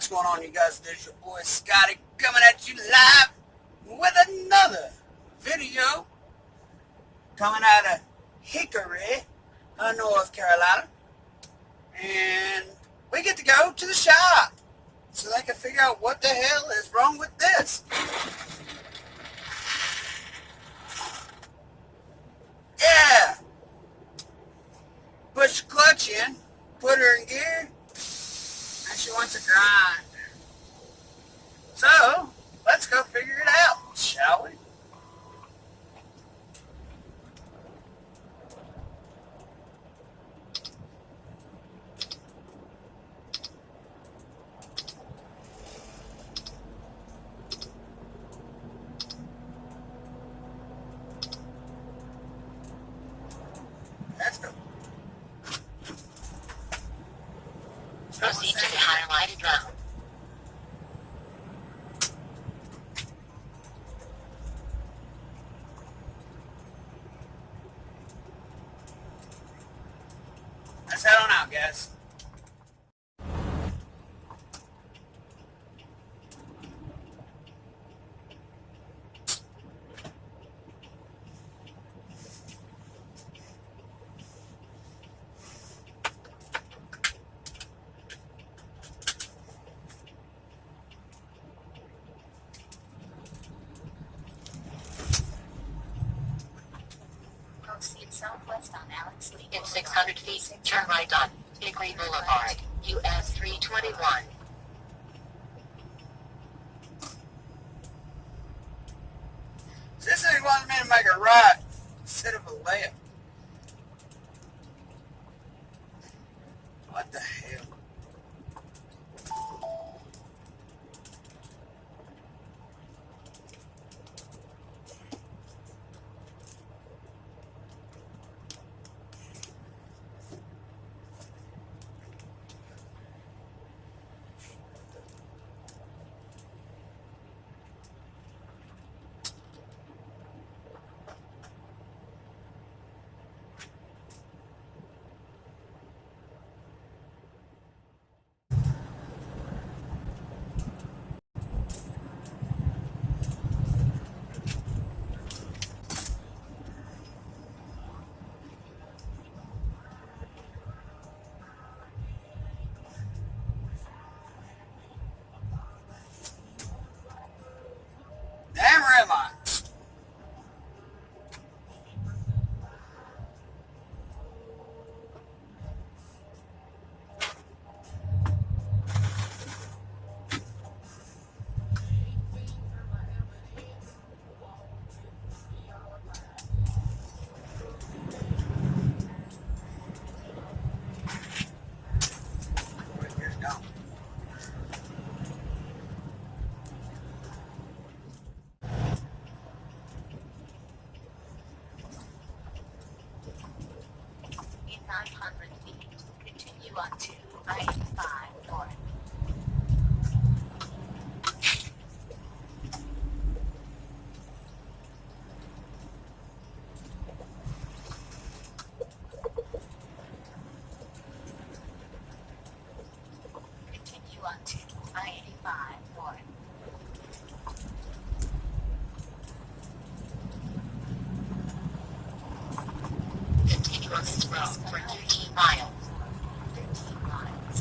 What's going on, you guys? There's your boy Scotty coming at you live with another video coming out of Hickory, North Carolina. And we get to go to the shop so they can figure out what the hell is wrong with this. Yeah. Push the clutch in, put her in gear, and she wants to grind. So, let's go figure it out, shall we? Let's go. Proceed to the highlighted route. Let's head on out, guys. Proceed southwest on Alex Lee. In 600 feet, turn right on Hickory Boulevard, US 321. This thing wanted me to make a right instead of a left. What the hell? Damn red line. Here's gone. In 900 feet, continue on to I-85 North. Continue on to I-85 North. Continue on this road for 13 miles. 13 miles.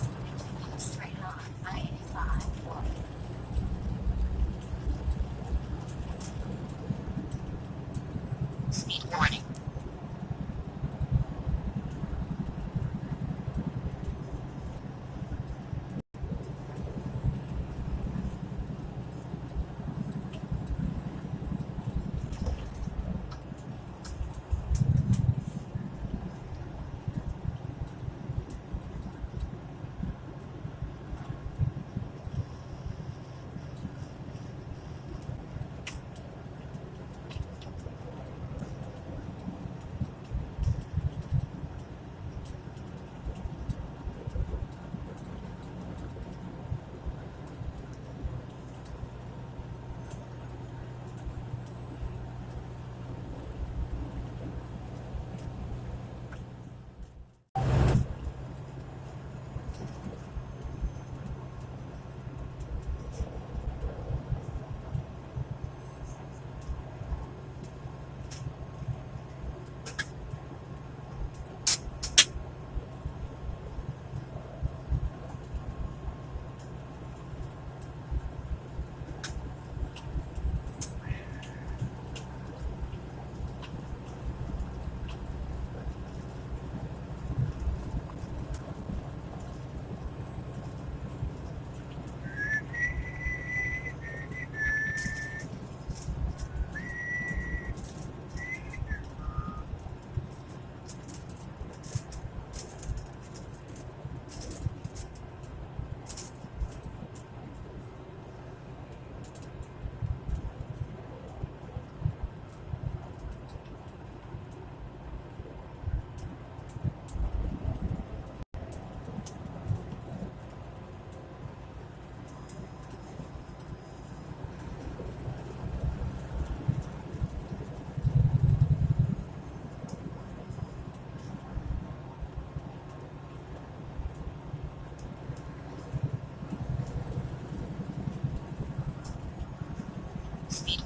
Continue straight on I-85 North. Speed warning.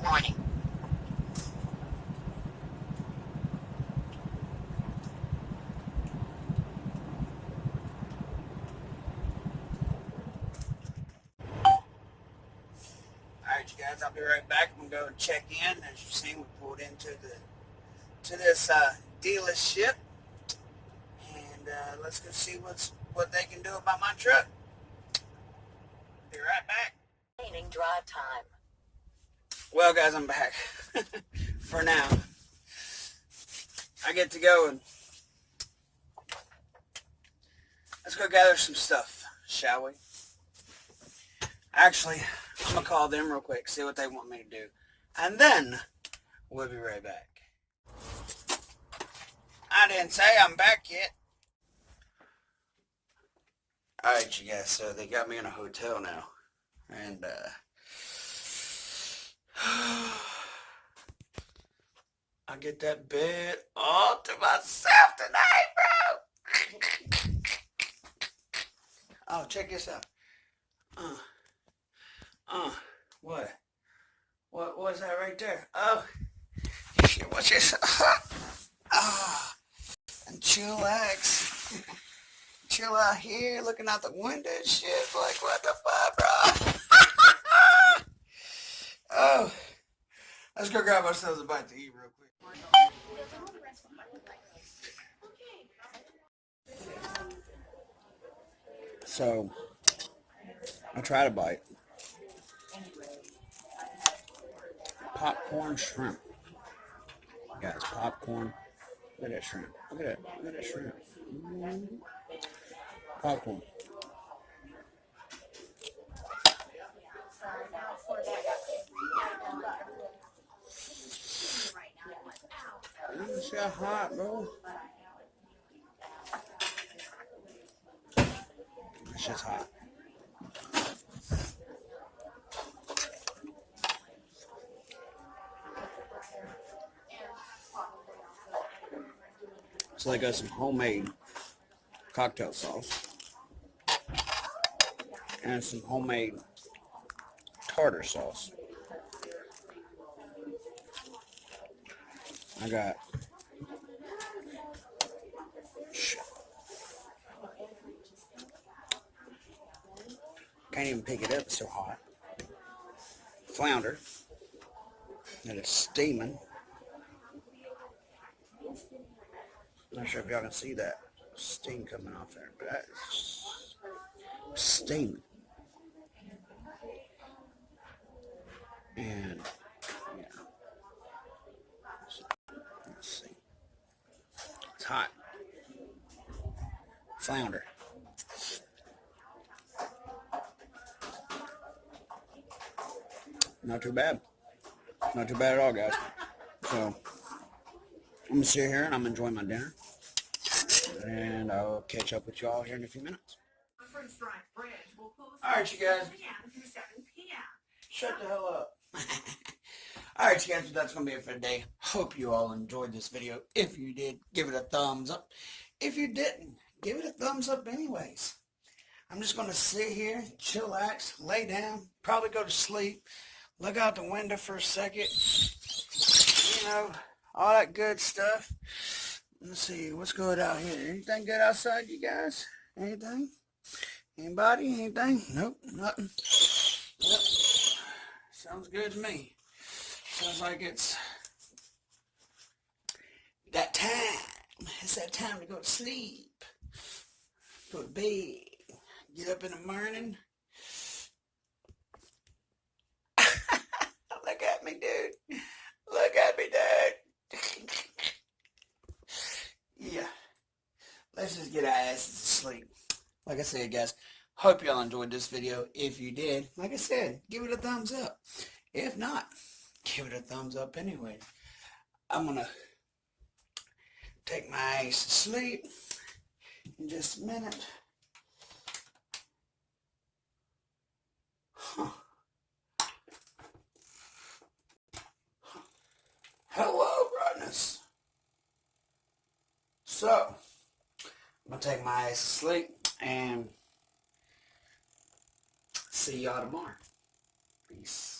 morning. Alright, you guys, I'll be right back. I'm going to go and check in. As you've seen, we pulled into this dealership. And let's go see what they can do about my truck. Be right back. Remaining drive time. Well, guys, I'm back. For now. I get to go and let's go gather some stuff, shall we? Actually, I'm going to call them real quick, see what they want me to do. And then, we'll be right back. I didn't say I'm back yet. Alright, you guys, so they got me in a hotel now. And, I get that bed all to myself tonight, bro! Oh, check this out. What? What's that right there? Oh, shit, what's this? And chillax. Chill out here, looking out the window and shit. Like, what the fuck, bro? Oh, let's go grab ourselves a bite to eat real quick. So, I tried a bite. Popcorn shrimp. Guys, popcorn. Look at that shrimp. Look at that shrimp. Popcorn. It's so hot, bro. It's just hot. So they got some homemade cocktail sauce and some homemade tartar sauce. I got can't even pick it up, it's so hot. Flounder that is steaming. I'm not sure if y'all can see that steam coming off there, but that is steaming. And yeah, let's see. It's hot. Flounder. Not too bad. Not too bad at all, guys. So, I'm going to sit here and I'm enjoying my dinner. And I'll catch up with y'all here in a few minutes. Alright, you guys. Shut the hell up. Alright, you guys, so that's going to be it for today. Hope you all enjoyed this video. If you did, give it a thumbs up. If you didn't, give it a thumbs up anyways. I'm just going to sit here, chillax, lay down, probably go to sleep, look out the window for a second, you know, all that good stuff. Let's see, what's good out here? Anything good outside, you guys? Anything? Anybody? Anything? Nope, nothing. Yep. Sounds good to me. Sounds like it's that time. It's that time to go to sleep. Go to bed. Get up in the morning. Look at me, dude. Look at me, dude. Yeah. Let's just get our asses to sleep. Like I said, guys, hope y'all enjoyed this video. If you did, like I said, give it a thumbs up. If not, give it a thumbs up anyway. I'm going to take my ass to sleep in just a minute. Huh. Hello, brightness. So, I'm going to take my ass to sleep and see y'all tomorrow. Peace.